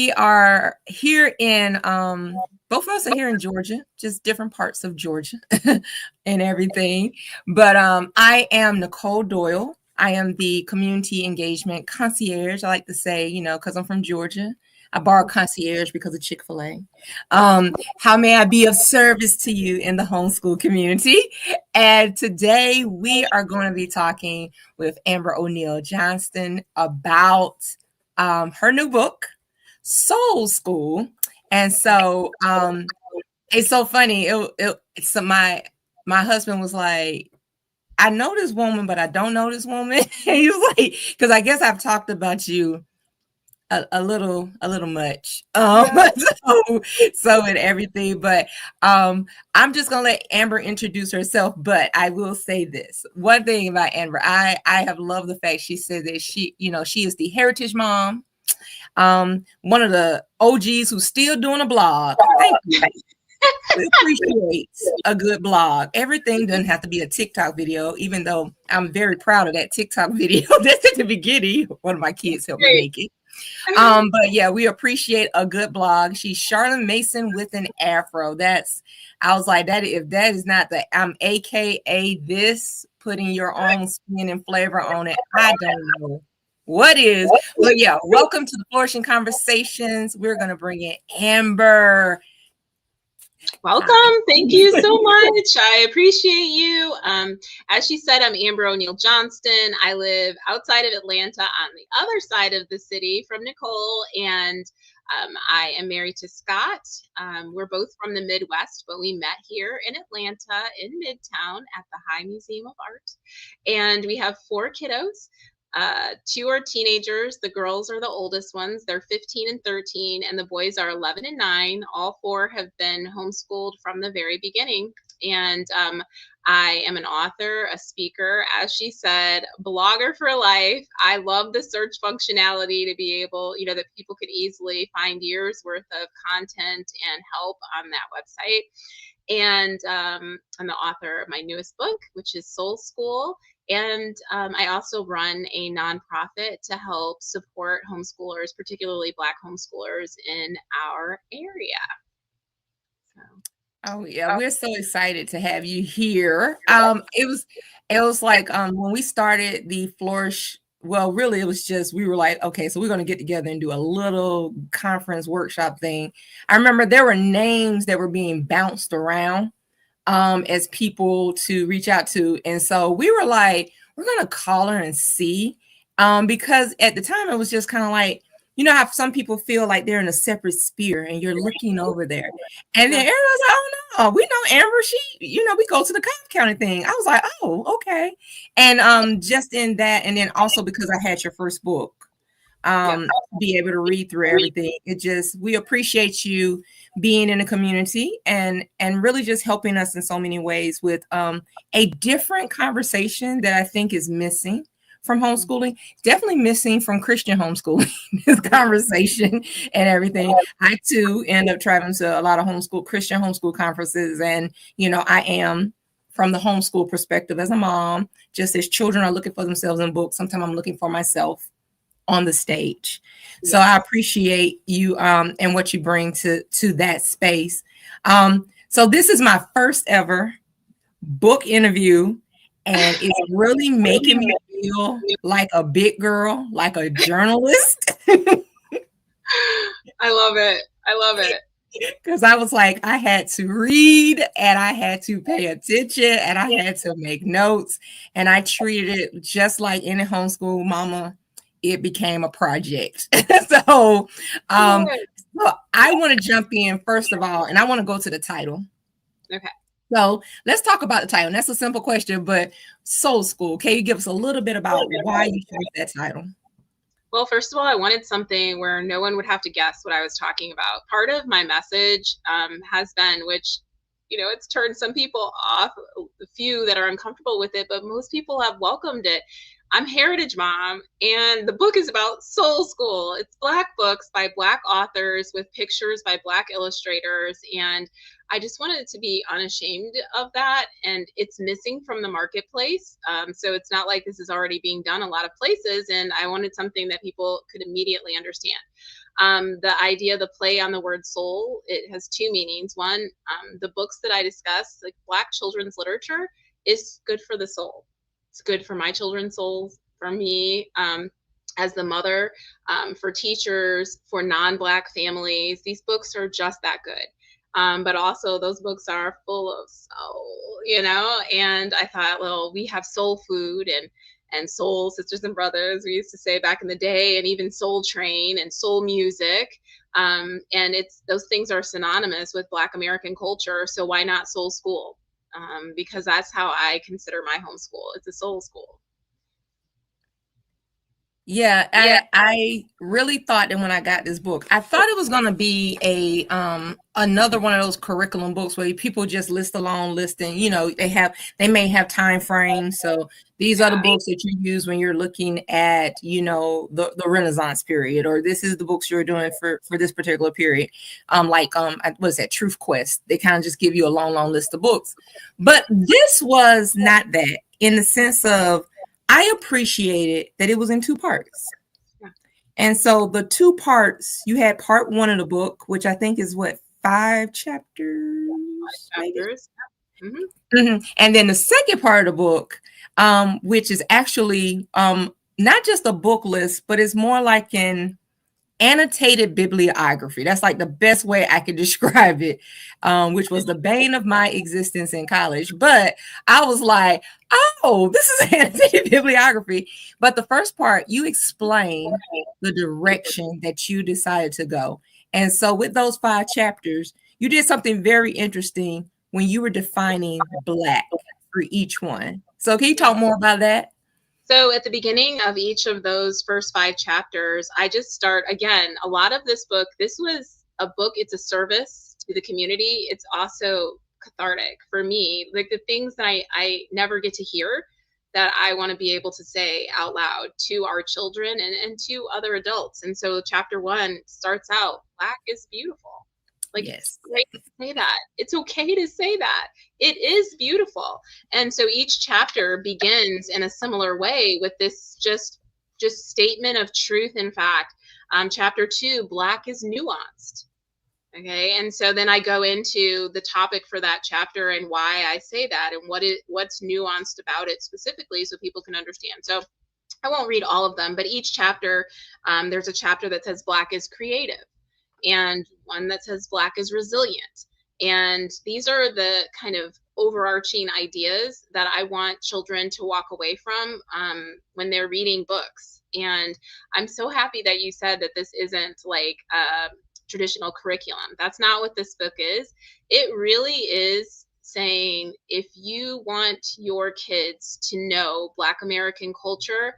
We are here in both of us are here in Georgia, just different parts of Georgia and everything. But I am Nicole Doyle. I am the community engagement concierge. I like to say, because I'm from Georgia, I borrow concierge because of Chick-fil-A. How may I be of service to you in the homeschool community? And today we are going to be talking with Amber O'Neal Johnston about her new book, Soul School. And so it's so funny. So my husband was like, I know this woman, but I don't know this woman. And he was like, because I guess I've talked about you a little much. So and everything. But I'm just gonna let Amber introduce herself. But I will say this one thing about Amber. I have loved the fact she said that she is the heritage mom. One of the OGs who's still doing a blog. Thank you. We appreciate a good blog. Everything doesn't have to be a TikTok video, even though I'm very proud of that TikTok video. That's at the beginning. One of my kids helped me make it. But yeah, we appreciate a good blog. She's Charlotte Mason with an afro. I was like, that if that is not the AKA this, putting your own spin and flavor on it, I don't know what is. But yeah, welcome to the Flourishing Conversations. We're gonna bring in Amber. Welcome. Thank you so much. I appreciate you. As she said, I'm Amber O'Neal Johnston. I live outside of Atlanta on the other side of the city from Nicole, and I am married to Scott. We're both from the Midwest, but we met here in Atlanta in Midtown at the High Museum of Art, and we have 4 kiddos. 2 are teenagers. The girls are the oldest ones. They're 15 and 13, and the boys are 11 and 9. All 4 have been homeschooled from the very beginning. And I am an author, a speaker, as she said, blogger for life. I love the search functionality to be able, that people could easily find years worth of content and help on that website. And I'm the author of my newest book, which is Soul School. And I also run a nonprofit to help support homeschoolers, particularly Black homeschoolers in our area. Oh yeah, we're so excited to have you here. It was like when we started the Flourish. Well, really, it was just we were like, okay, so we're going to get together and do a little conference workshop thing. I remember there were names that were being bounced around as people to reach out to. And so we were like, we're going to call her and see, because at the time it was just kind of like, how some people feel like they're in a separate sphere and you're looking over there. And then everyone's like, oh no, we know Amber. She, we go to the Cobb County thing. I was like, oh, okay. And just in that, and then also because I had your first book, be able to read through everything. We appreciate you being in the community and really just helping us in so many ways with a different conversation that I think is missing from homeschooling, definitely missing from Christian homeschooling, this conversation and everything. I too end up traveling to a lot of Christian homeschool conferences. And, I am from the homeschool perspective as a mom, just as children are looking for themselves in books. Sometimes I'm looking for myself on the stage. So I appreciate you and what you bring to that space. So this is my first ever book interview, and it's really making me feel like a big girl, like a journalist. I love it. Because I was like, I had to read and I had to pay attention and I had to make notes, and I treated it just like any homeschool mama. It became a project. So I want to jump in first of all, and I want to go to the title. Okay. So let's talk about the title. And that's a simple question, but Soul School, can you give us a little bit about why you chose that title? Well, first of all, I wanted something where no one would have to guess what I was talking about. Part of my message has been, which, it's turned some people off, a few that are uncomfortable with it, but most people have welcomed it. I'm Heritage Mom, and the book is about Soul School. It's Black books by Black authors with pictures by Black illustrators, and I just wanted to be unashamed of that, and it's missing from the marketplace. So it's not like this is already being done a lot of places, and I wanted something that people could immediately understand. The idea, the play on the word soul, it has two meanings. One, the books that I discuss, like Black children's literature, is good for the soul. It's good for my children's souls, for me as the mother, for teachers, for non-Black families. These books are just that good. But also those books are full of soul, and I thought, well, we have soul food and soul sisters and brothers, we used to say back in the day, and even Soul Train and soul music. And those things are synonymous with Black American culture. So why not soul school? Because that's how I consider my homeschool. It's a soul school. Yeah, I really thought that when I got this book, I thought it was going to be a another one of those curriculum books where people just list a long list, and they may have time frames. So these are the books that you use when you're looking at the Renaissance period, or this is the books you're doing for this particular period. What's that, Truth Quest? They kind of just give you a long list of books, but this was not that, in the sense of, I appreciated that it was in two parts. And so the two parts, you had part one of the book, which I think is 5 chapters? 5 chapters. And then the second part of the book, which is actually not just a book list, but it's more like an annotated bibliography. That's like the best way I could describe it, which was the bane of my existence in college. But I was like, oh, this is annotated bibliography. But the first part, you explain the direction that you decided to go. And so with those 5 chapters, you did something very interesting when you were defining Black for each one. So can you talk more about that? So at the beginning of each of those first 5 chapters, I just start, again, a lot of this was a book, it's a service to the community. It's also cathartic for me, like the things that I never get to hear, that I want to be able to say out loud to our children and to other adults. And so chapter 1 starts out, Black is beautiful. Like, yes. It's great to say that. It's okay to say that. It is beautiful. And so each chapter begins in a similar way with this just statement of truth and fact. Chapter 2, Black is nuanced. Okay. And so then I go into the topic for that chapter and why I say that and what's nuanced about it specifically, so people can understand. So I won't read all of them, but each chapter, there's a chapter that says Black is creative, and one that says Black is resilient. And these are the kind of overarching ideas that I want children to walk away from when they're reading books. And I'm so happy that you said that this isn't like a traditional curriculum. That's not what this book is. It really is saying, if you want your kids to know Black American culture,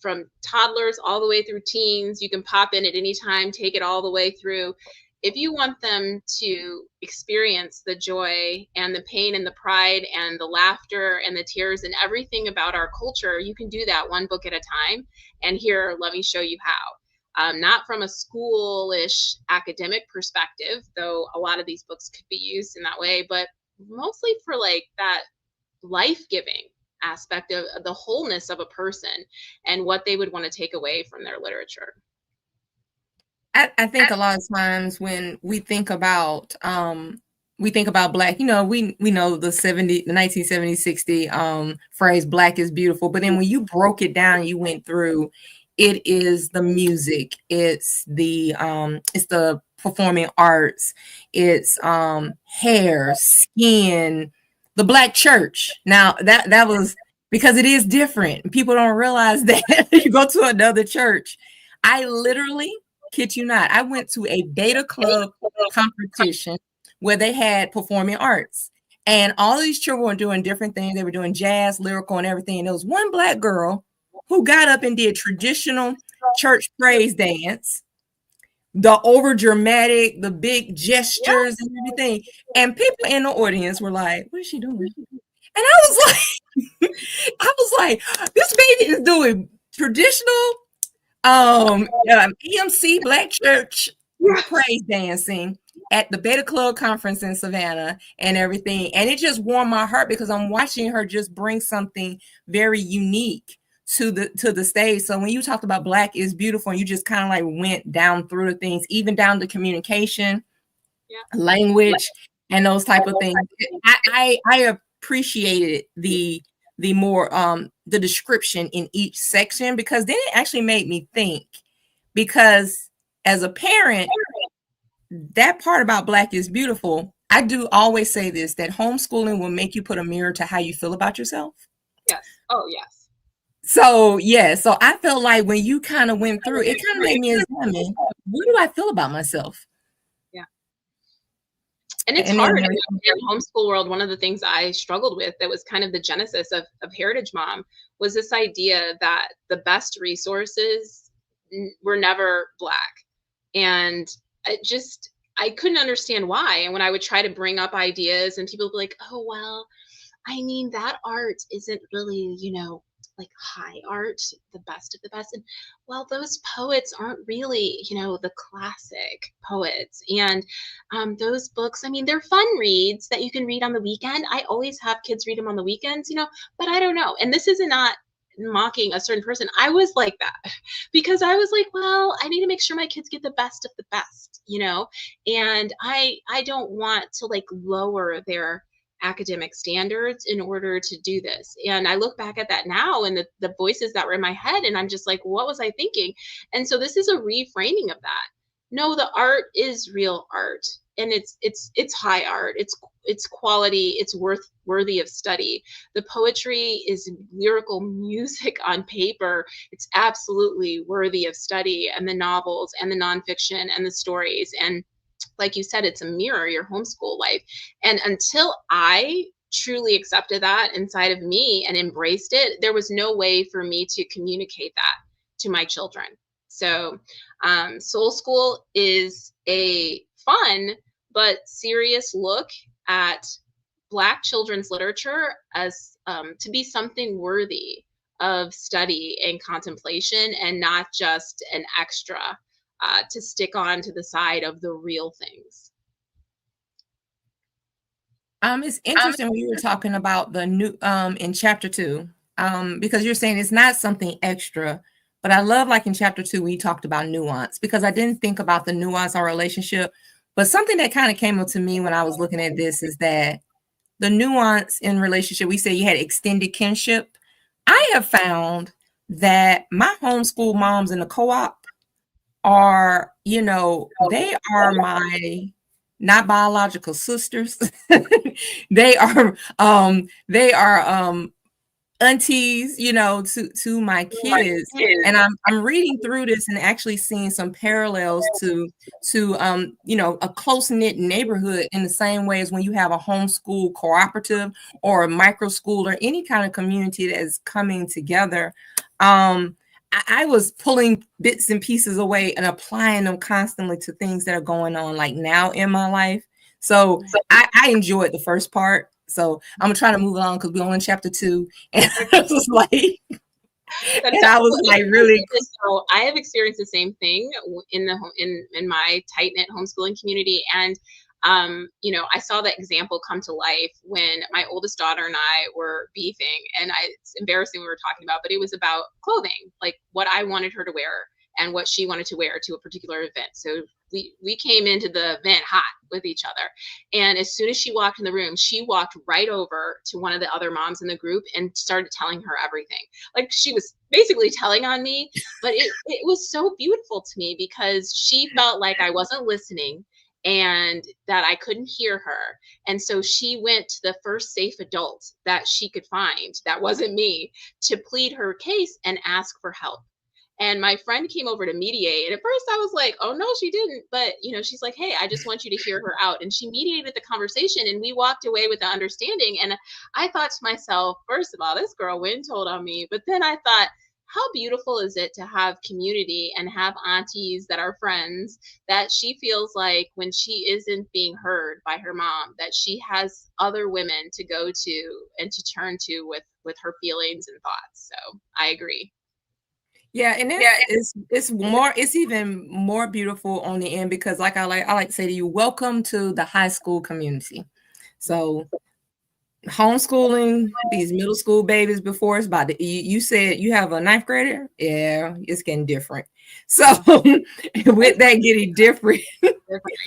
from toddlers all the way through teens, you can pop in at any time, take it all the way through. If you want them to experience the joy and the pain and the pride and the laughter and the tears and everything about our culture, you can do that one book at a time. And here, let me show you how. Not from a schoolish academic perspective, though a lot of these books could be used in that way, but mostly for like that life-giving aspect of the wholeness of a person and what they would want to take away from their literature. I think a lot of times when we think about Black, we know the 1970, 60 phrase, Black is beautiful. But then when you broke it down, you went through, it is the music, it's the performing arts, it's hair, skin, the Black church. Now that was because it is different. People don't realize that. You go to another church. I literally, kid you not, I went to a Beta Club competition where they had performing arts, and all these children were doing different things. They were doing jazz, lyrical, and everything. And there was one Black girl who got up and did traditional church praise dance, the over dramatic, the big gestures and everything. And people in the audience were like, what is she doing? And I was like, this baby is doing traditional EMC Black church praise dancing at the Beta Club conference in Savannah and everything. And it just warmed my heart because I'm watching her just bring something very unique to the stage. So when you talked about Black is Beautiful, and you just kind of like went down through the things, even down to communication, language, and those type of things. I appreciated the more the description in each section, because then it actually made me think, because as a parent, that part about Black is Beautiful, I do always say this, that homeschooling will make you put a mirror to how you feel about yourself. Yes. Oh, yes. So, yeah. So I felt like when you kind of went through, it kind of made me examine, what do I feel about myself? Yeah. And it's hard in the homeschool world. One of the things I struggled with that was kind of the genesis of Heritage Mom was this idea that the best resources were never Black. And I couldn't understand why. And when I would try to bring up ideas, and people would be like, oh, well, I mean, that art isn't really, like high art, the best of the best. And well, those poets aren't really, the classic poets. And those books, I mean, they're fun reads that you can read on the weekend. I always have kids read them on the weekends, but I don't know. And this is not mocking a certain person. I was like that because I was like, well, I need to make sure my kids get the best of the best, and I don't want to like lower their academic standards in order to do this. And I look back at that now, and the voices that were in my head, and I'm just like, what was I thinking? And so this is a reframing of that. No, the art is real art, and it's high art. It's quality. It's worthy of study. The poetry is lyrical music on paper. It's absolutely worthy of study. And the novels and the nonfiction and the stories, and like you said, it's a mirror, your homeschool life. And until I truly accepted that inside of me and embraced it, there was no way for me to communicate that to my children. So Soul School is a fun but serious look at Black children's literature as to be something worthy of study and contemplation, and not just an extra to stick on to the side of the real things. It's interesting when you were talking about the new in chapter 2, because you're saying it's not something extra, but I love, like in chapter 2 when you talked about nuance, because I didn't think about the nuance of our relationship. But something that kind of came up to me when I was looking at this is that the nuance in relationship, we say you had extended kinship. I have found that my homeschool moms in the co-op are, they are my not biological sisters. they are aunties, to my kids. And I'm reading through this and actually seeing some parallels to a close-knit neighborhood, in the same way as when you have a homeschool cooperative or a micro school or any kind of community that is coming together. I was pulling bits and pieces away and applying them constantly to things that are going on like now in my life. So I enjoyed the first part. So I'm gonna try to move along because we're only in chapter 2, and I was like, really. So I have experienced the same thing in my tight knit homeschooling community, and I saw that example come to life when my oldest daughter and I were beefing, and it's embarrassing we were talking about, but it was about clothing, like what I wanted her to wear and what she wanted to wear to a particular event. So we came into the event hot with each other. And as soon as she walked in the room, she walked right over to one of the other moms in the group and started telling her everything. Like she was basically telling on me, but it was so beautiful to me because she felt like I wasn't listening and that I couldn't hear her. And so she went to the first safe adult that she could find, that wasn't me, to plead her case and ask for help. And my friend came over to mediate. And at first I was like, oh, no, she didn't. But, she's like, hey, I just want you to hear her out. And she mediated the conversation and we walked away with the understanding. And I thought to myself, first of all, this girl went told on me. But then I thought, how beautiful is it to have community and have aunties that are friends, that she feels like when she isn't being heard by her mom, that she has other women to go to and to turn to with her feelings and thoughts. So I agree. Yeah, and it's even more beautiful on the end, because like I like to say to you, welcome to the high school community. So homeschooling these middle school babies before it's about to, you said you have a ninth grader. Yeah, it's getting different. So with that getting different,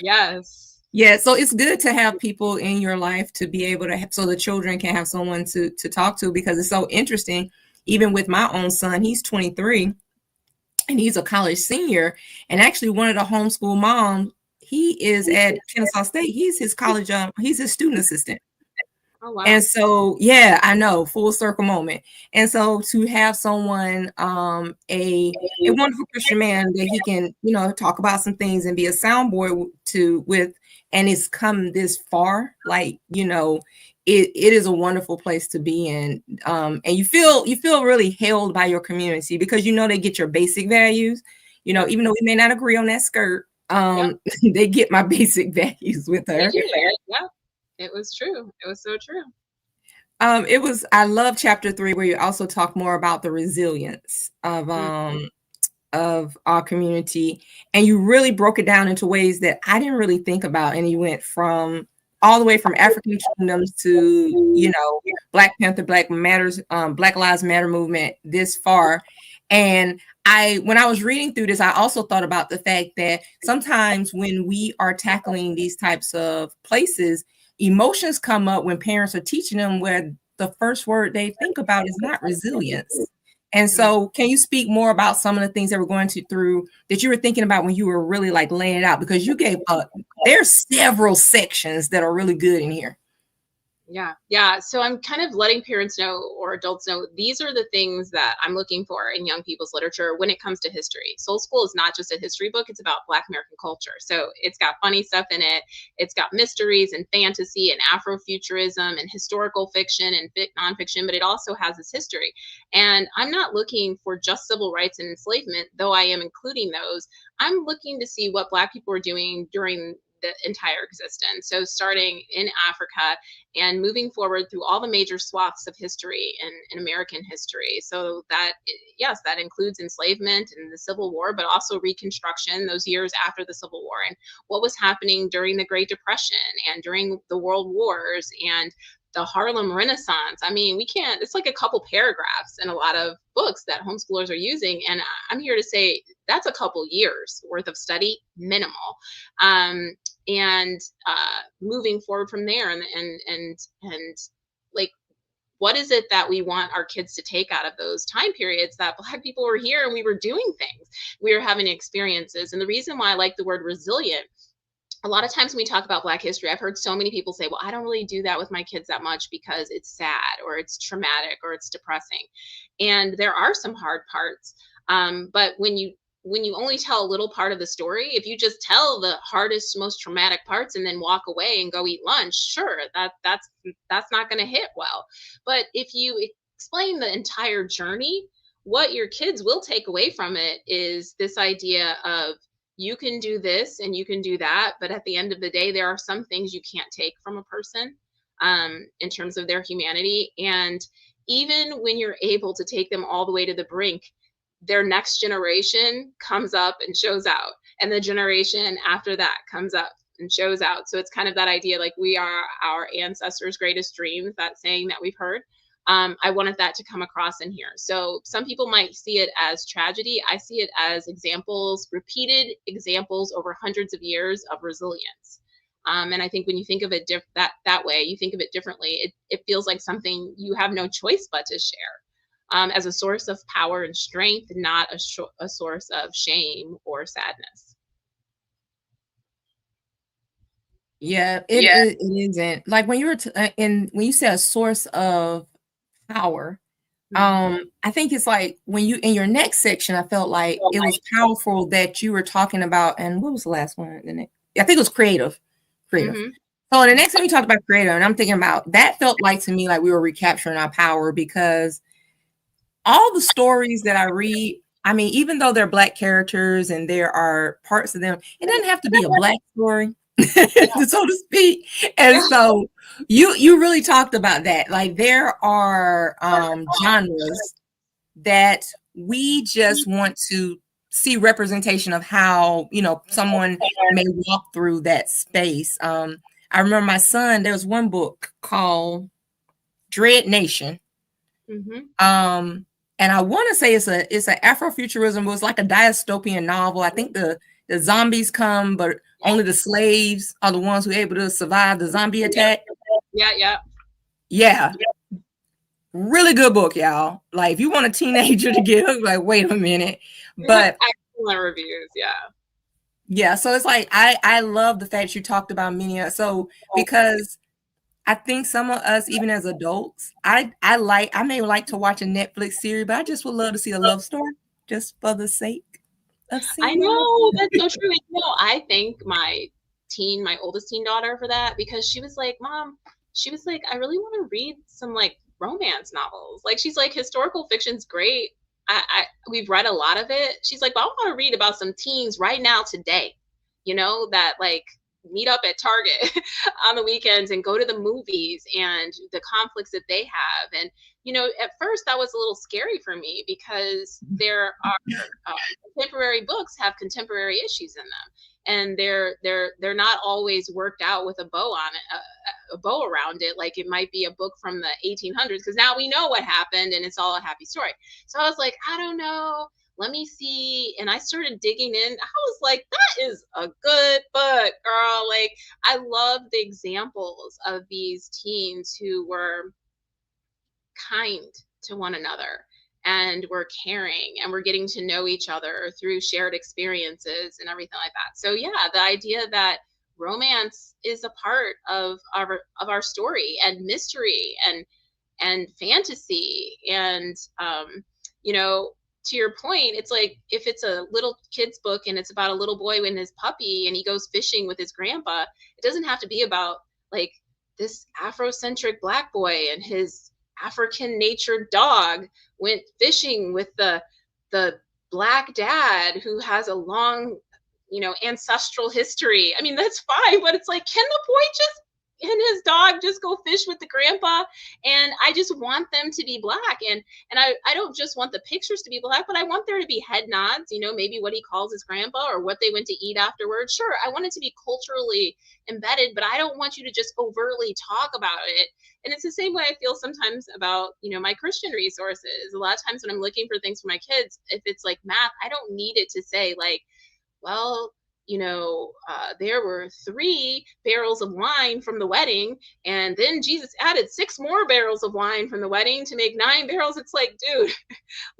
Yes. yeah, so it's good to have people in your life to be able to have, so the children can have someone to talk to, because it's so interesting. Even with my own son, he's 23 and he's a college senior, and actually one of the homeschool moms, he is at Kennesaw State. He's his college, he's his student assistant. Oh, wow. And so, yeah, I know, full circle moment. And so to have someone, a wonderful Christian man that he can, talk about some things and be a soundboard to with, and it's come this far, like, it is a wonderful place to be in. And you feel really held by your community, because they get your basic values, even though we may not agree on that skirt, they get my basic values with her. Yeah. It was true. It was so true. I love chapter 3, where you also talk more about the resilience of our community, and you really broke it down into ways that I didn't really think about. And you went from all the way from African kingdoms to, Black Panther, Black Matters, Black Lives Matter movement this far. And when I was reading through this, I also thought about the fact that sometimes when we are tackling these types of places, emotions come up when parents are teaching them, where the first word they think about is not resilience. And so can you speak more about some of the things that we're going through that you were thinking about when you were really like laying it out? Because you gave there's several sections that are really good in here. Yeah. So I'm kind of letting parents know, or adults know, these are the things that I'm looking for in young people's literature when it comes to history. Soul School is not just a history book, it's about Black American culture. So it's got funny stuff in it. It's got mysteries and fantasy and Afrofuturism and historical fiction and nonfiction, but it also has this history. And I'm not looking for just civil rights and enslavement, though I am including those. I'm looking to see what Black people were doing during the entire existence. So starting in Africa and moving forward through all the major swaths of history in American history. So that, yes, that includes enslavement and the Civil War, but also Reconstruction, those years after the Civil War, and what was happening during the Great Depression and during the World Wars and the Harlem Renaissance. I mean, it's like a couple paragraphs in a lot of books that homeschoolers are using. And I'm here to say that's a couple years worth of study, minimal. And moving forward from there, and like, what is it that we want our kids to take out of those time periods that Black people were here and we were doing things, we were having experiences? And the reason why I like the word resilient, a lot of times when we talk about Black history, I've heard so many people say, well, I don't really do that with my kids that much because it's sad or it's traumatic or it's depressing. And there are some hard parts. But when you only tell a little part of the story, if you just tell the hardest, most traumatic parts and then walk away and go eat lunch, sure, that's not going to hit well. But if you explain the entire journey, what your kids will take away from it is this idea of, you can do this and you can do that, but at the end of the day, there are some things you can't take from a person in terms of their humanity. And even when you're able to take them all the way to the brink, their next generation comes up and shows out, and the generation after that comes up and shows out. So it's kind of that idea, like, we are our ancestors' greatest dreams, that saying that we've heard. I wanted that to come across in here. So some people might see it as tragedy. I see it as examples, repeated examples over hundreds of years of resilience. And I think when you think of it that way, you think of it differently. It feels like something you have no choice but to share as a source of power and strength, not a source of shame or sadness. Yeah, it isn't. Like when you were when you said a source of power, I think it's like when you, in your next section, I felt like it was powerful that you were talking about, and what was the last one? I think it was creative. Mm-hmm. So the next time you talked about creative, and I'm thinking about, that felt like to me like we were recapturing our power, because all the stories that I read, I mean, even though they're Black characters and there are parts of them, it doesn't have to be a Black story, so to speak. And so you really talked about that. Like, there are genres that we just want to see representation of how, someone may walk through that space. I remember my son, there was one book called, Dread Nation. Mm-hmm. And I want to say it's an Afrofuturism. It was like a dystopian novel. I think the zombies come, but only the slaves are the ones who are able to survive the zombie attack. Yeah. Really good book, y'all. Like, if you want a teenager to get hooked, like, wait a minute. But excellent reviews, yeah. So it's like I love the fact you talked about many. So because I think some of us, even as adults, I may like to watch a Netflix series, but I just would love to see a love story just for the sake of seeing. I know, that's so true. I thank my oldest teen daughter for that, because she was like, Mom, I really want to read some like romance novels. Like, she's like, historical fiction's great. We've read a lot of it. She's like, but I want to read about some teens right now today, that like meet up at Target on the weekends and go to the movies and the conflicts that they have. And, at first that was a little scary for me, because there are contemporary books have contemporary issues in them. And they're not always worked out with a bow on it, a bow around it. Like, it might be a book from the 1800s, because now we know what happened and it's all a happy story. So I was like, I don't know. Let me see. And I started digging in. I was like, that is a good book, girl. Like, I love the examples of these teens who were kind to one another and were caring and were getting to know each other through shared experiences and everything like that. So yeah, the idea that romance is a part of our story, and mystery and fantasy, and to your point, it's like, if it's a little kid's book and it's about a little boy and his puppy and he goes fishing with his grandpa, it doesn't have to be about like this Afrocentric Black boy and his African natured dog went fishing with the Black dad who has a long, ancestral history. I mean, that's fine, but it's like, can the boy just and his dog just go fish with the grandpa? And I just want them to be Black. And I don't just want the pictures to be Black, but I want there to be head nods, maybe what he calls his grandpa or what they went to eat afterwards. Sure, I want it to be culturally embedded, but I don't want you to just overtly talk about it. And it's the same way I feel sometimes about, my Christian resources. A lot of times when I'm looking for things for my kids, if it's like math, I don't need it to say like, well, there were 3 barrels of wine from the wedding, and then Jesus added 6 more barrels of wine from the wedding to make 9 barrels. It's like, dude,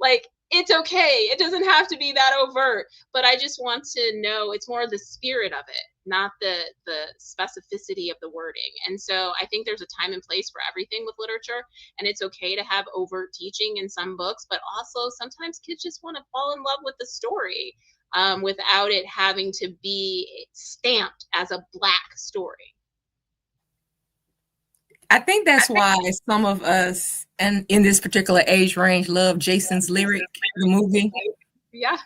like, it's okay. It doesn't have to be that overt, but I just want to know it's more the spirit of it, not the specificity of the wording. And so I think there's a time and place for everything with literature, and it's okay to have overt teaching in some books, but also sometimes kids just want to fall in love with the story. Without it having to be stamped as a Black story. I think that's why some of us, and in this particular age range, love Jason's Lyric, the movie. Yes.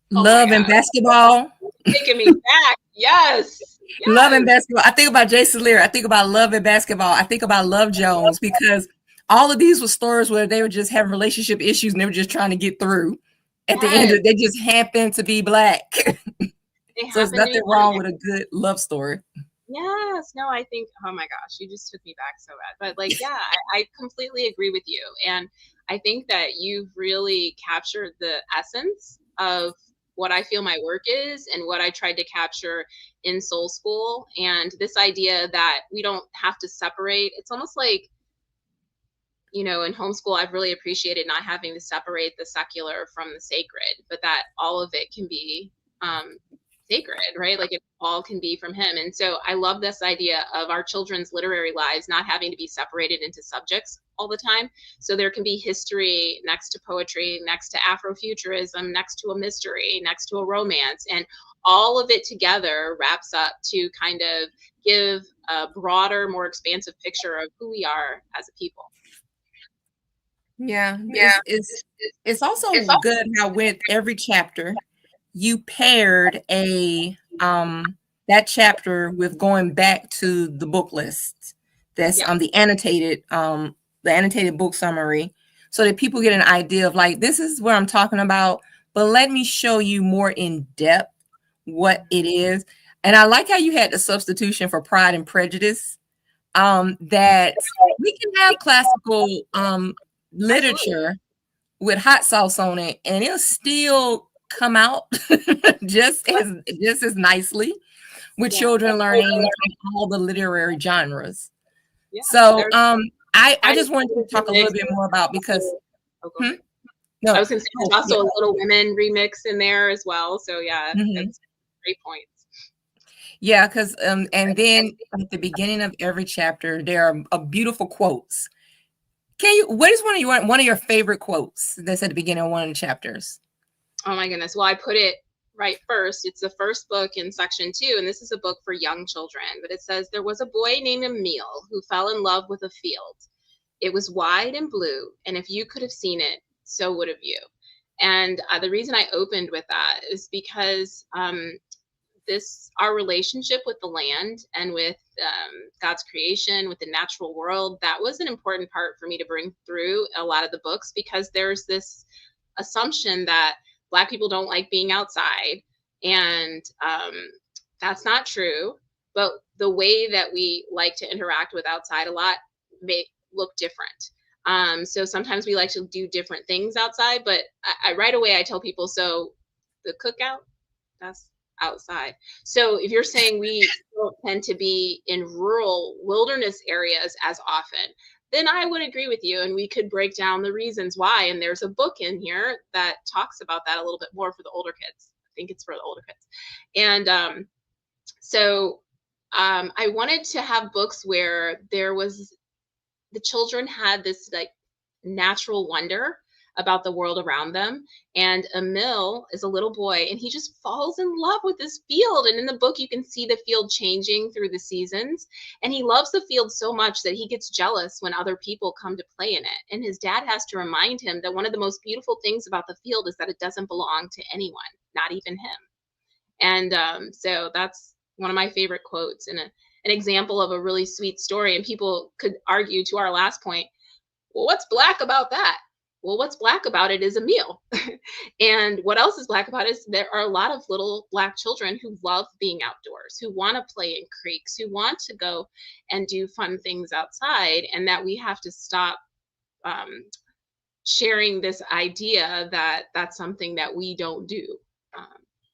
Love and Basketball. Taking me back. Yes. Love and Basketball. I think about Jason's Lyric. I think about Love and Basketball. I think about Love Jones, because all of these were stories where they were just having relationship issues and they were just trying to get through. At the end, they just happen to be Black. So there's nothing wrong with a good love story. Yes. No, I think, oh my gosh, you just took me back so bad. But like, yeah, I completely agree with you. And I think that you've really captured the essence of what I feel my work is and what I tried to capture in Soul School. And this idea that we don't have to separate. It's almost like, in homeschool, I've really appreciated not having to separate the secular from the sacred, but that all of it can be sacred, right? Like, it all can be from him. And so I love this idea of our children's literary lives not having to be separated into subjects all the time. So there can be history next to poetry, next to Afrofuturism, next to a mystery, next to a romance, and all of it together wraps up to kind of give a broader, more expansive picture of who we are as a people. Yeah. It's also good how with every chapter you paired that chapter with going back to the book list that's the annotated book summary, so that people get an idea of like, this is what I'm talking about, but let me show you more in depth what it is. And I like how you had the substitution for Pride and Prejudice, that we can have classical Absolutely. literature with hot sauce on it, and it'll still come out just as nicely with Yeah. children learning from all the literary genres. Yeah. So There's I Chinese just wanted to talk a remix. little bit more about because Oh, go hmm? ahead. I No, was going to say oh there's yeah. also a Little Women remix in there as well. So yeah, Mhm. that's great points. Yeah, because and then at the beginning of every chapter there are beautiful quotes. What is one of your favorite quotes that's at the beginning of one of the chapters? Oh my goodness. Well, I put it right first. It's the first book in section 2, and this is a book for young children. But it says, there was a boy named Emil who fell in love with a field. It was wide and blue, and if you could have seen it, so would have you. And the reason I opened with that is because our relationship with the land and with God's creation, with the natural world, that was an important part for me to bring through a lot of the books, because there's this assumption that Black people don't like being outside, and that's not true. But the way that we like to interact with outside a lot may look different. So sometimes we like to do different things outside, but I right away I tell people, so the cookout, that's outside. So if you're saying we don't tend to be in rural wilderness areas as often, then I would agree with you, and we could break down the reasons why. And there's a book in here that talks about that a little bit more for the older kids. I think it's for the older kids. And I wanted to have books where the children had this like natural wonder about the world around them. And Emil is a little boy, and he just falls in love with this field. And in the book, you can see the field changing through the seasons. And he loves the field so much that he gets jealous when other people come to play in it. And his dad has to remind him that one of the most beautiful things about the field is that it doesn't belong to anyone, not even him. And so that's one of my favorite quotes, and an example of a really sweet story. And people could argue, to our last point, well, what's Black about that? Well, what's Black about it is a meal. And what else is Black about it is there are a lot of little Black children who love being outdoors, who want to play in creeks, who want to go and do fun things outside, and that we have to stop sharing this idea that that's something that we don't do.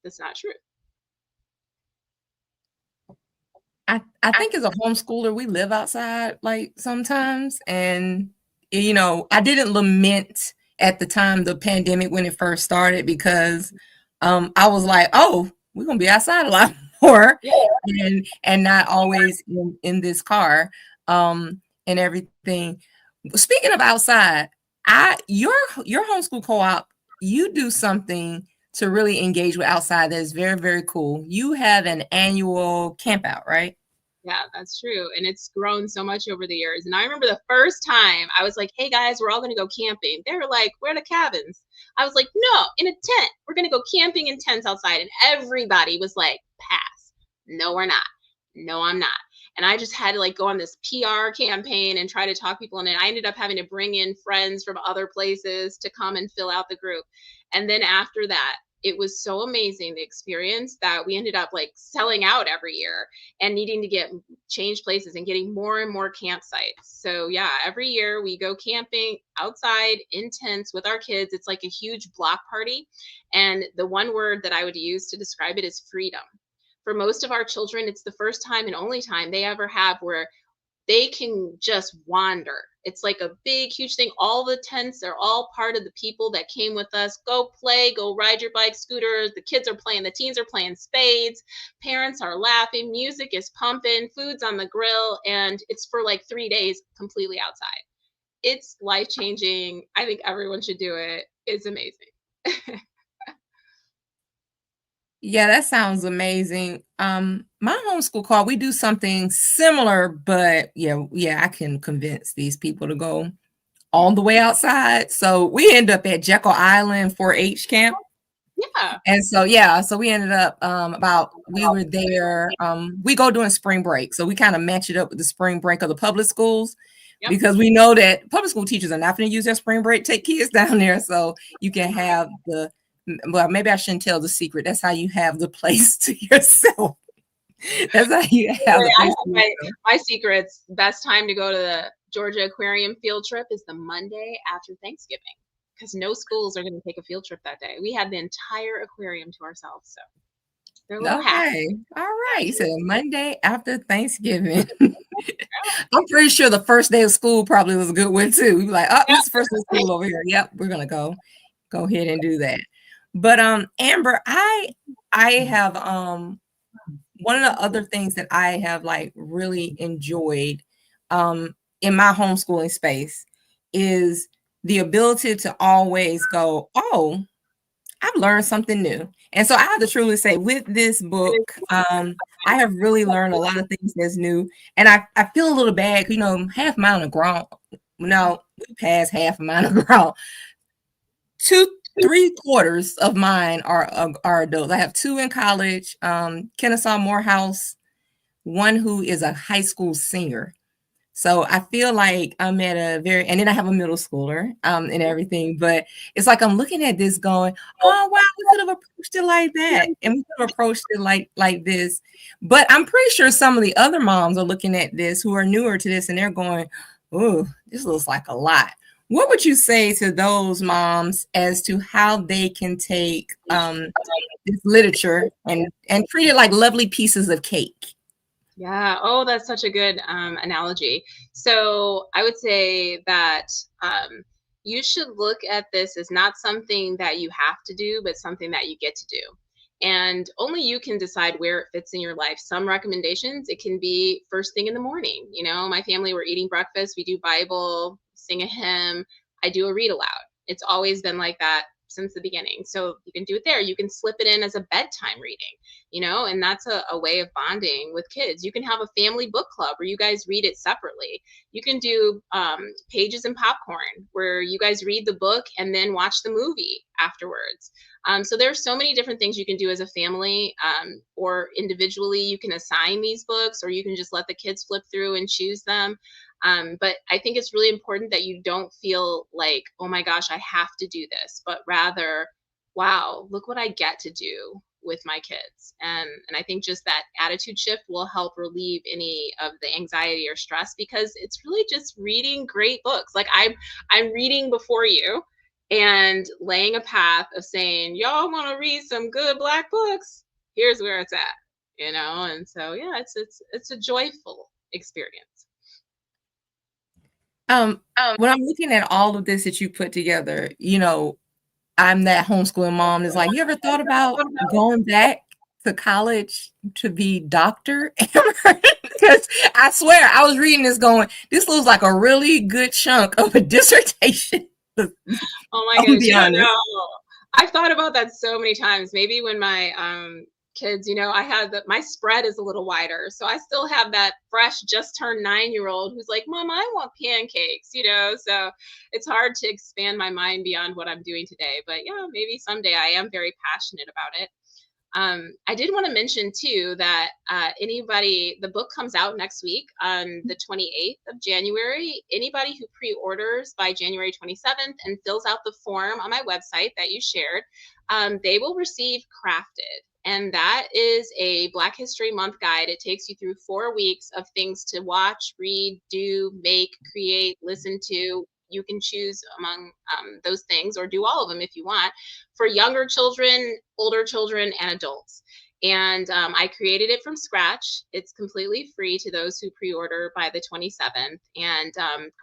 That's not true. I think as a homeschooler, we live outside like sometimes. And, I didn't lament at the time the pandemic when it first started because I was like, oh, we're going to be outside a lot more Yeah. and not always in this car and everything. Speaking of outside, your homeschool co-op, you do something to really engage with outside that is very, very cool. You have an annual camp out, right? Yeah, that's true. And it's grown so much over the years. And I remember the first time I was like, hey guys, we're all going to go camping. They were like, where are the cabins? I was like, no, in a tent. We're going to go camping in tents outside. And everybody was like, pass. No, we're not. No, I'm not. And I just had to like go on this PR campaign and try to talk people in it. I ended up having to bring in friends from other places to come and fill out the group. And then after that, it was so amazing, the experience, that we ended up like selling out every year and needing to get change places and getting more and more campsites. So yeah, every year we go camping outside in tents with our kids. It's like a huge block party. And the one word that I would use to describe it is freedom. For most of our children, it's the first time and only time they ever have where they can just wander. It's like a big, huge thing. All the tents are all part of the people that came with us. Go play, go ride your bike, scooters. The kids are playing, the teens are playing spades. Parents are laughing, music is pumping, food's on the grill, and it's for like 3 days completely outside. It's life changing. I think everyone should do it. It's amazing. Yeah, that sounds amazing. My homeschool call, we do something similar, but yeah, I can convince these people to go all the way outside. So we end up at Jekyll Island 4-H camp. Yeah. And so so we ended up we were there. We go during spring break. So we kind of match it up with the spring break of the public schools Yep. because we know that public school teachers are not going to use their spring break, take kids down there. So you can have well, maybe I shouldn't tell the secret. That's how you have the place to yourself. That's how you have the I have Thanksgiving. my secrets. Best time to go to the Georgia Aquarium field trip is the Monday after Thanksgiving, because no schools are going to take a field trip that day. We had the entire aquarium to ourselves, so they're a little happy. Okay. All right. You said Monday after Thanksgiving. I'm pretty sure the first day of school probably was a good one too. You're like, oh, this is the first day of school over here. Yep, we're gonna go ahead and do that. But Amber, I have one of the other things that I have like really enjoyed in my homeschooling space is the ability to always go, oh, I've learned something new. And so I have to truly say, with this book, I have really learned a lot of things that's new. And I feel a little bad, you know, half mine are grown. No, we passed half of mine are grown. 3/4 of mine are adults. I have 2 in college, Kennesaw Morehouse, one who is a high school singer. So I feel like I'm at a very, and then I have a middle schooler and everything, but it's like I'm looking at this going, oh wow, we could have approached it like that, and we could have approached it like this. But I'm pretty sure some of the other moms are looking at this who are newer to this, and they're going, oh, this looks like a lot. What would you say to those moms as to how they can take this literature and treat it like lovely pieces of cake? Yeah. Oh, that's such a good analogy. So I would say that you should look at this as not something that you have to do, but something that you get to do. And only you can decide where it fits in your life. Some recommendations, it can be first thing in the morning. You know, my family, we're eating breakfast, we do Bible, sing a hymn, I do a read aloud. It's always been like that since the beginning. So you can do it there. You can slip it in as a bedtime reading, you know, and that's a way of bonding with kids. You can have a family book club where you guys read it separately. You can do pages and popcorn where you guys read the book and then watch the movie afterwards. So there's so many different things you can do as a family or individually. You can assign these books, or you can just let the kids flip through and choose them. But I think it's really important that you don't feel like, oh my gosh, I have to do this, but rather, wow, look what I get to do with my kids. And I think just that attitude shift will help relieve any of the anxiety or stress, because it's really just reading great books. Like I'm reading before you and laying a path of saying, y'all want to read some good Black books? Here's where it's at, you know? And so, yeah, it's a joyful experience. When I'm looking at all of this that you put together, you know, I'm that homeschooling mom that's like, you ever thought about going back to college to be Dr. Amber? Because I swear I was reading this going, this looks like a really good chunk of a dissertation. Oh my gosh, yeah, no. I've thought about that so many times. Maybe when my kids, you know, I had my spread is a little wider, so I still have that fresh, just turned 9-year-old who's like, Mom, I want pancakes, you know. So it's hard to expand my mind beyond what I'm doing today. But yeah, maybe someday. I am very passionate about it. I did want to mention too that the book comes out next week on the 28th of January. Anybody who pre-orders by January 27th and fills out the form on my website that you shared, they will receive Crafted. And that is a Black History Month guide. It takes you through 4 weeks of things to watch, read, do, make, create, listen to. You can choose among those things, or do all of them if you want, for younger children, older children, and adults. And I created it from scratch. It's completely free to those who pre-order by the 27th. And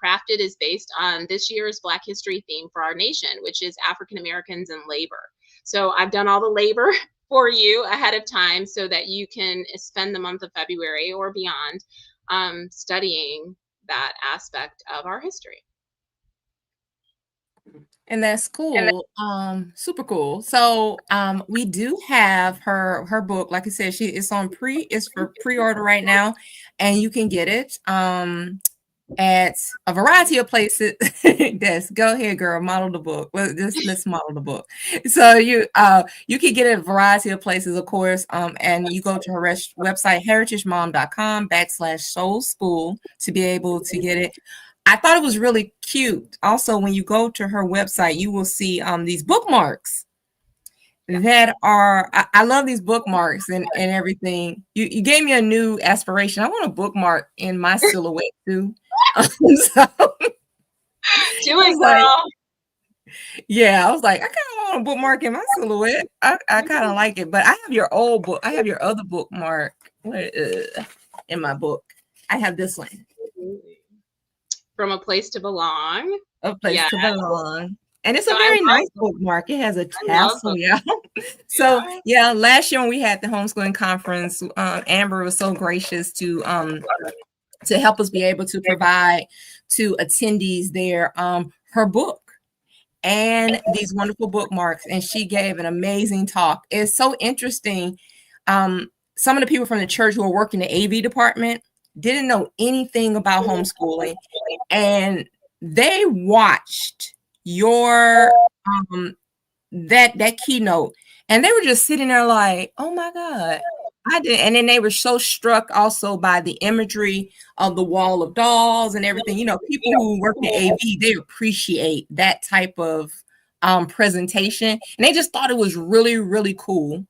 Crafted is based on this year's Black History theme for our nation, which is African Americans and labor. So I've done all the labor for you ahead of time so that you can spend the month of February or beyond studying that aspect of our history. And that's cool. Super cool. So we do have her book. Like I said, it's for pre-order right now, and you can get it at a variety of places. Go ahead, girl, model the book. Let's model the book. So you can get it at a variety of places, of course. And you go to her website, heritagemom.com/soul school, to be able to get it. I thought it was really cute. Also, when you go to her website, you will see these bookmarks that are, I love these bookmarks and everything. You gave me a new aspiration. I want a bookmark in my silhouette too. So Do I it, was like, girl. yeah, I was like, I kind of want a bookmark in my silhouette. I kind of like it, but I have your old book. I have your other bookmark in my book. I have this one. From a place to belong. A place Yeah. to belong. And it's So a I very love nice bookmark. It has a I love tassel, them. yeah. So Yeah. yeah, last year when we had the homeschooling conference, Amber was so gracious to help us be able to provide to attendees her book and these wonderful bookmarks. And she gave an amazing talk. It's so interesting. Some of the people from the church who are working the AV department didn't know anything about homeschooling, and they watched your that keynote, and they were just sitting there like, oh my God. I did, and then they were so struck also by the imagery of the wall of dolls and everything. You know, people who work in AV, they appreciate that type of presentation, and they just thought it was really, really cool.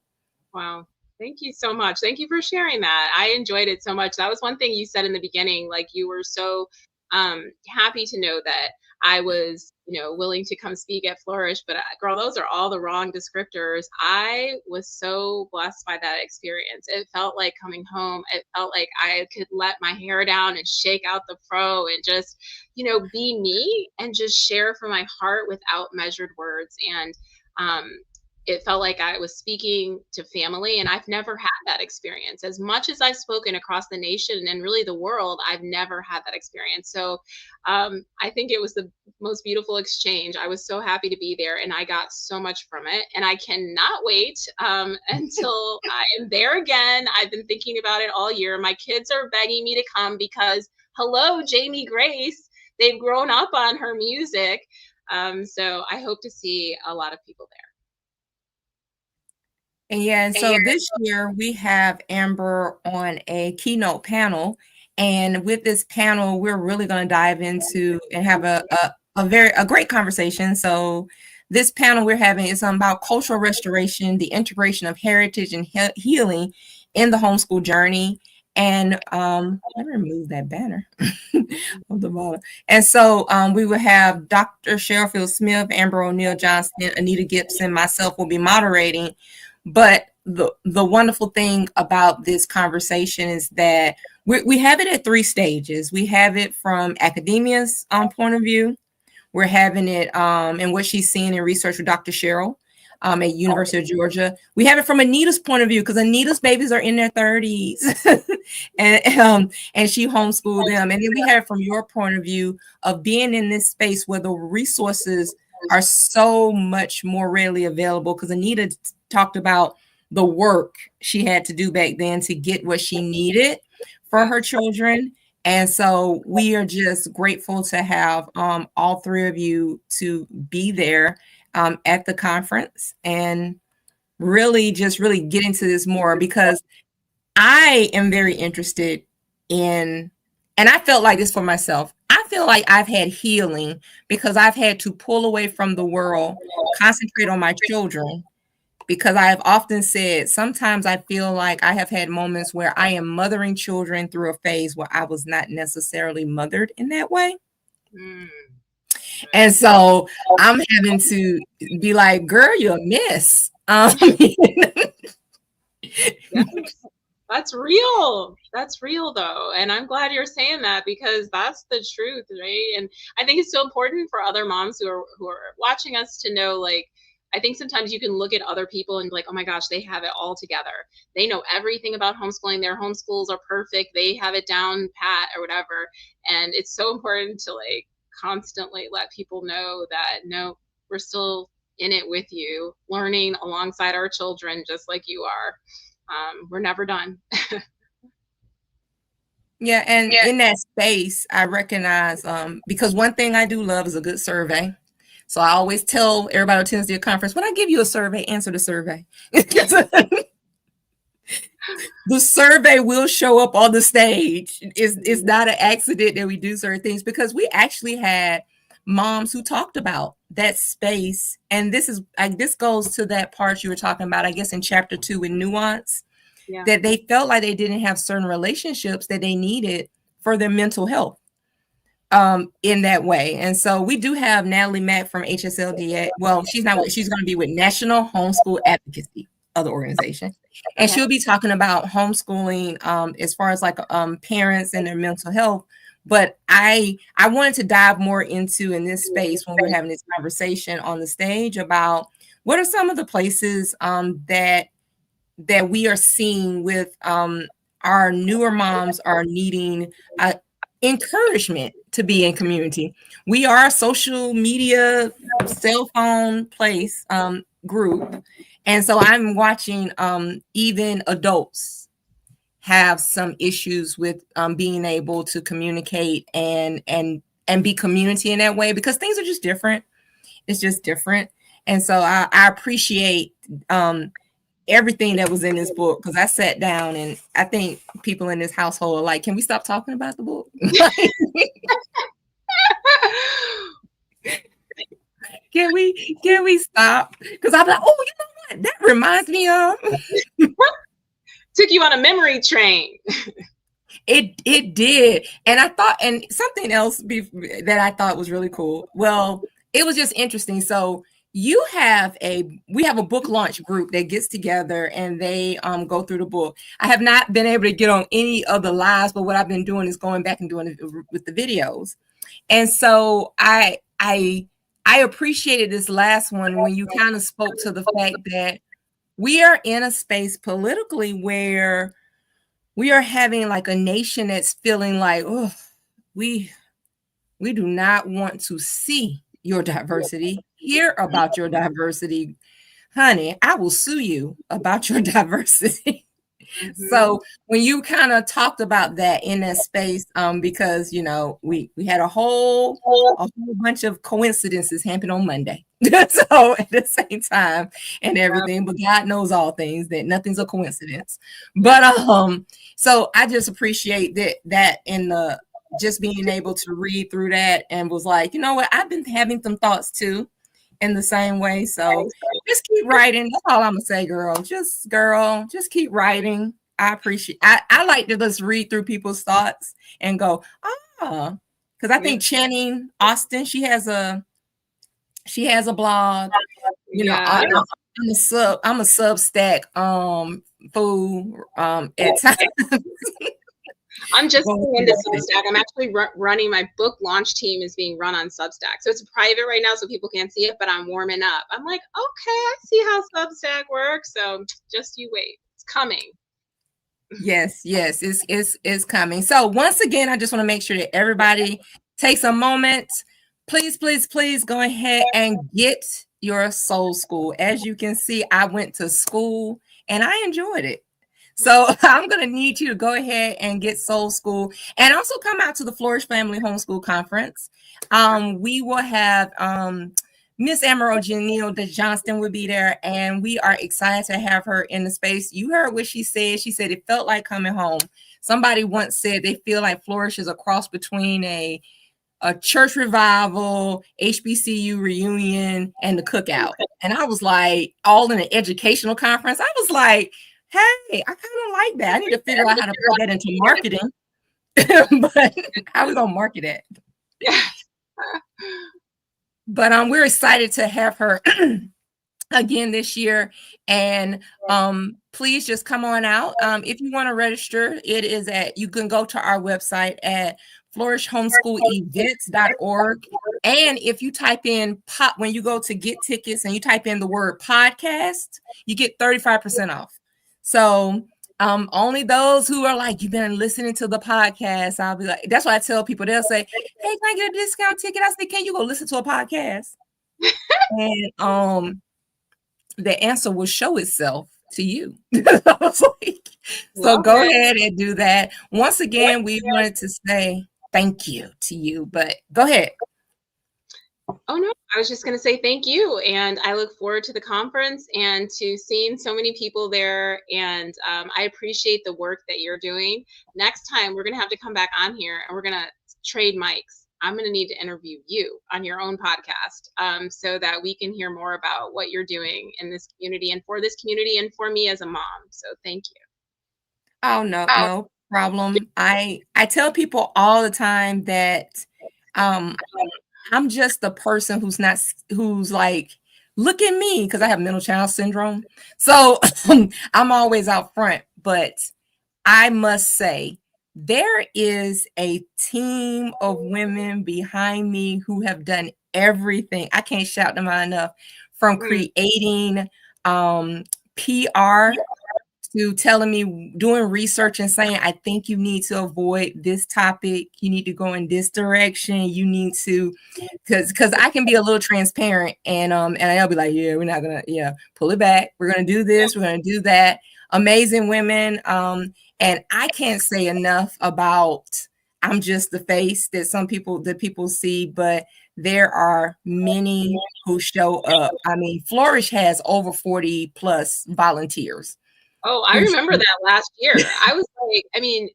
Wow. Thank you so much. Thank you for sharing that. I enjoyed it so much. That was one thing you said in the beginning. Like you were so happy to know that I was, willing to come speak at Flourish. But girl, those are all the wrong descriptors. I was so blessed by that experience. It felt like coming home. It felt like I could let my hair down and shake out the fro and just, be me and just share from my heart without measured words. And it felt like I was speaking to family, and I've never had that experience. As much as I've spoken across the nation and really the world, I've never had that experience. So I think it was the most beautiful exchange. I was so happy to be there, and I got so much from it. And I cannot wait until I am there again. I've been thinking about it all year. My kids are begging me to come because, hello, Jamie Grace. They've grown up on her music. So I hope to see a lot of people there. And so this year we have Amber on a keynote panel. And with this panel, we're really going to dive into and have a great conversation. So this panel we're having is about cultural restoration, the integration of heritage and healing in the homeschool journey. And let me remove that banner of the bottom. And so we will have Dr. Cheryl Smith, Amber O'Neal Johnston, Anita Gibson, myself will be moderating. But the wonderful thing about this conversation is that we have it at 3 stages. We have it from academia's point of view. We're having it in what she's seeing in research with Dr. Cheryl at University of Georgia. We have it from Anita's point of view because Anita's babies are in their 30s and she homeschooled them. And then we have it from your point of view of being in this space where the resources are so much more readily available, because Anita talked about the work she had to do back then to get what she needed for her children. And so we are just grateful to have all 3 of you to be there at the conference and really get into this more, because I am very interested in, and I felt like this for myself. I feel like I've had healing because I've had to pull away from the world, concentrate on my children, because I have often said sometimes I feel like I have had moments where I am mothering children through a phase where I was not necessarily mothered in that way. And so I'm having to be like, girl, you're a miss. That's real. That's real though. And I'm glad you're saying that, because that's the truth, right? And I think it's so important for other moms who are watching us to know, like, I think sometimes you can look at other people and be like, oh my gosh, they have it all together. They know everything about homeschooling. Their homeschools are perfect. They have it down pat or whatever. And it's so important to like constantly let people know that no, we're still in it with you, learning alongside our children, just like you are. We're never done. Yeah, and in that space, I recognize because one thing I do love is a good survey. So I always tell everybody who attends the conference, when I give you a survey, answer the survey. The survey will show up on the stage. It's not an accident that we do certain things, because we actually had moms who talked about that space. And this goes to that part you were talking about, I guess, in chapter 2 with nuance, Yeah. that they felt like they didn't have certain relationships that they needed for their mental health in that way. And so we do have Natalie Mack from HSLDA. Well, she's going to be with National Homeschool Advocacy, other organization. And she'll be talking about homeschooling as far as like parents and their mental health. But I wanted to dive more into in this space when we're having this conversation on the stage about what are some of the places that we are seeing with our newer moms are needing encouragement to be in community. We are a social media, cell phone place group. And so I'm watching even adults have some issues with being able to communicate and be community in that way, because things are just different. It's just different. And so I appreciate everything that was in this book, because I sat down and I think people in this household are like, can we stop talking about the book? Can we stop? Because I'm like, oh, you know what? That reminds me of. Took you on a memory train. It did. And I thought, and something else that I thought was really cool. Well, it was just interesting. So we have a book launch group that gets together and they go through the book. I have not been able to get on any of the lives, but what I've been doing is going back and doing it with the videos. And so I appreciated this last one when you kind of spoke to the fact that we are in a space politically where we are having like a nation that's feeling like, oh, we do not want to see your diversity, hear about your diversity. Honey, I will sue you about your diversity. Mm-hmm. So when you kind of talked about that in that space, because, you know, we had a whole bunch of coincidences happen on Monday. So at the same time and everything, but God knows all things, that nothing's a coincidence. But so I just appreciate that in the just being able to read through that and was like, you know what, I've been having some thoughts too in the same way. So just keep writing. That's all I'm gonna say, girl. Just keep writing. I appreciate I like to just read through people's thoughts and go, because I think Channing Austin, she has a blog. You know, I'm a Substack fool at times. I'm just into Substack. I'm actually running, my book launch team is being run on Substack. So it's private right now, so people can't see it, but I'm warming up. I'm like, okay, I see how Substack works. So just you wait. It's coming. Yes, it's coming. So once again, I just want to make sure that everybody takes a moment. Please go ahead and get your Soul School. As you can see, I went to school and I enjoyed it. So I'm going to need you to go ahead and get Soul School and also come out to the Flourish Family Homeschool Conference. We will have Miss Amber O'Neal Johnston will be there, and we are excited to have her in the space. You heard what she said. She said it felt like coming home. Somebody once said they feel like Flourish is a cross between a church revival, HBCU reunion, and the cookout. And I was like, all in an educational conference. I was like, hey, I kind of like that. I need to figure out how to put that into marketing. But how we gonna market it? But we're excited to have her again this year. And please just come on out. If you want to register, you can go to our website at flourishhomeschoolevents.org. And if you type in when you go to get tickets and you type in the word podcast, you get 35% off. So only those who are like, you've been listening to the podcast, I'll be like, that's why I tell people, they'll say, hey, can I get a discount ticket? I say, can you go listen to a podcast? And the answer will show itself to you. I was like, so go ahead and do that. Once again, we wanted to say thank you to you, but go ahead. Oh, no, I was just going to say thank you. And I look forward to the conference and to seeing so many people there. And I appreciate the work that you're doing. Next time, we're going to have to come back on here and we're going to trade mics. I'm going to need to interview you on your own podcast, so that we can hear more about what you're doing in this community and for this community and for me as a mom. So thank you. Oh, no problem. I tell people all the time that I'm just the person who's like, look at me, because I have middle child syndrome. So I'm always out front. But I must say, there is a team of women behind me who have done everything. I can't shout them out enough, from creating PR to telling me, doing research and saying, I think you need to avoid this topic. You need to go in this direction. You need to, because I can be a little transparent, and I'll be like, yeah, we're not gonna, pull it back. We're gonna do this. We're gonna do that. Amazing women. And I can't say enough about, I'm just the face that people see, but there are many who show up. I mean, Flourish has over 40 plus volunteers. Oh, I remember that last year. I was like, I mean,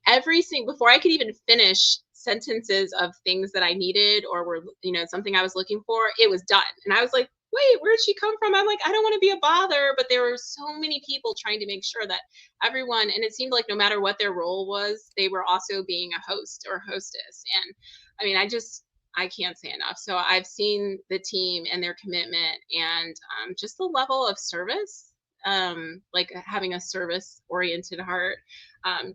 before I could even finish sentences of things that I needed or were, something I was looking for, it was done. And I was like, wait, where'd she come from? I'm like, I don't want to be a bother, but there were so many people trying to make sure that everyone, and it seemed like no matter what their role was, they were also being a host or hostess. And I mean, I can't say enough. So I've seen the team and their commitment, and just the level of service, like having a service oriented heart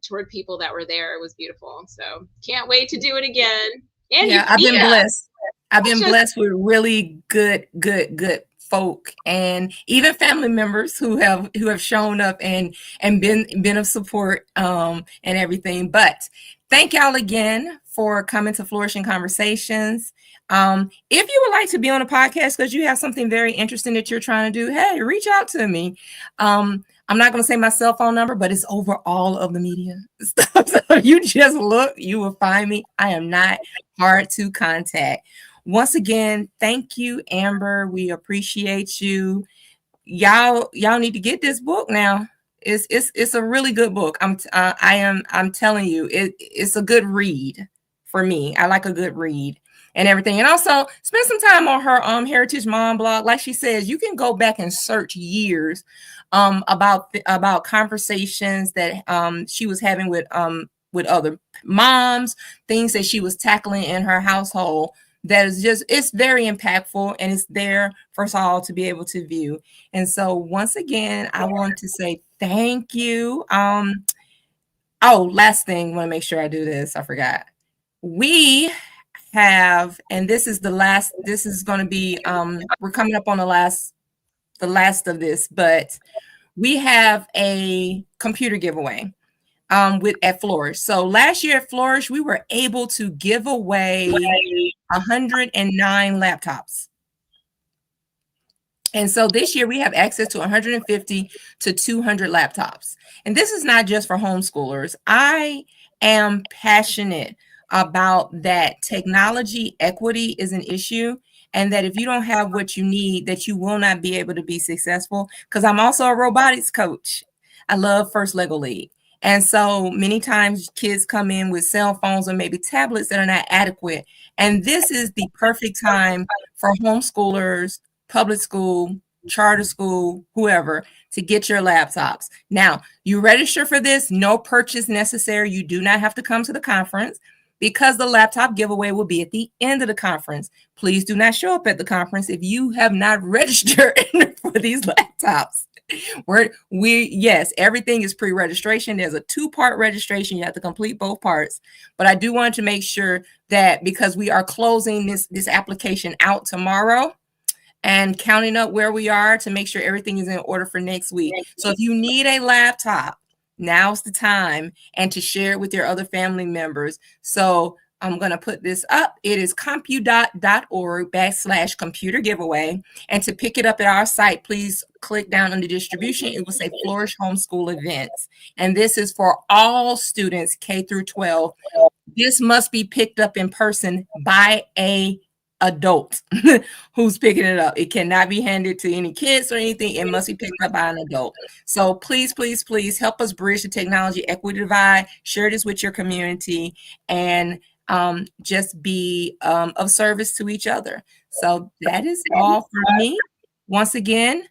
toward people that were there. It was beautiful. So can't wait to do it again. And I've been blessed. I've been blessed with really good folk, and even family members who have shown up and been of support and everything. But thank y'all again for coming to Flourishing Conversations. If you would like to be on a podcast because you have something very interesting that you're trying to do, hey, reach out to me. I'm not going to say my cell phone number, but it's over all of the media stuff. So you just look, you will find me. I am not hard to contact. Once again, thank you, Amber. We appreciate you. Y'all need to get this book now. It's a really good book. I'm telling you, it's a good read for me. I like a good read and everything. And also spend some time on her Heritage Mom blog. Like she says, you can go back and search years about conversations that she was having with other moms, things that she was tackling in her household. That is just, it's very impactful, and it's there for us all to be able to view. And so once again, I want to say thank you. Last thing, I want to make sure I do this. I forgot. We have, and this is going to be, we're coming up on the last of this, but we have a computer giveaway at Flourish. So last year at Flourish, we were able to give away 109 laptops. And so this year we have access to 150 to 200 laptops. And this is not just for homeschoolers. I am passionate about that technology equity is an issue, and that if you don't have what you need, that you will not be able to be successful. Because I'm also a robotics coach. I love First Lego League. And so many times kids come in with cell phones or maybe tablets that are not adequate. And this is the perfect time for homeschoolers, public school, charter school, whoever, to get your laptops. Now, you register for this, no purchase necessary. You do not have to come to the conference, because the laptop giveaway will be at the end of the conference. Please do not show up at the conference if you have not registered for these laptops. Yes, everything is pre-registration. There's a 2-part registration. You have to complete both parts. But I do want to make sure that, because we are closing this application out tomorrow and counting up where we are to make sure everything is in order for next week. So if you need a laptop, now's the time, and to share it with your other family members. So I'm going to put this up. It is compudot.org/computer giveaway. And to pick it up at our site, please click down under distribution. It will say Flourish Homeschool Events. And this is for all students K through 12. This must be picked up in person by a adult who's picking it up. It cannot be handed to any kids or anything. It must be picked up by an adult. So please, please, please help us bridge the technology equity divide. Share this with your community. And just be of service to each other. So that is all for me. Once again,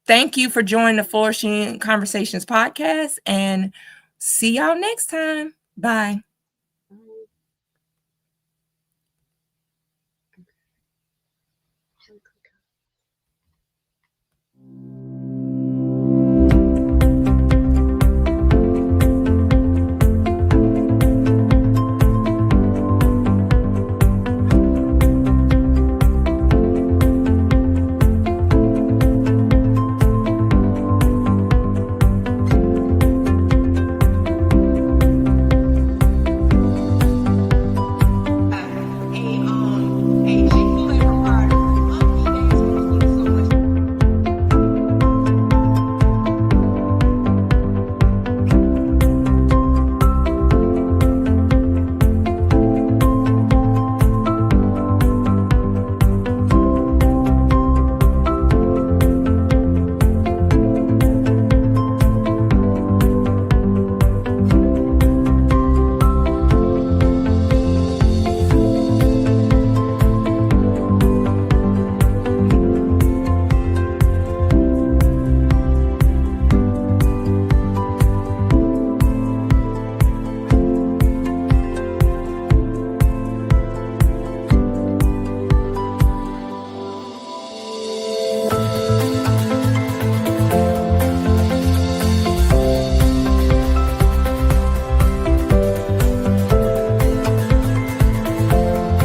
thank you for joining the Flourishing Conversations podcast, and see y'all next time. Bye.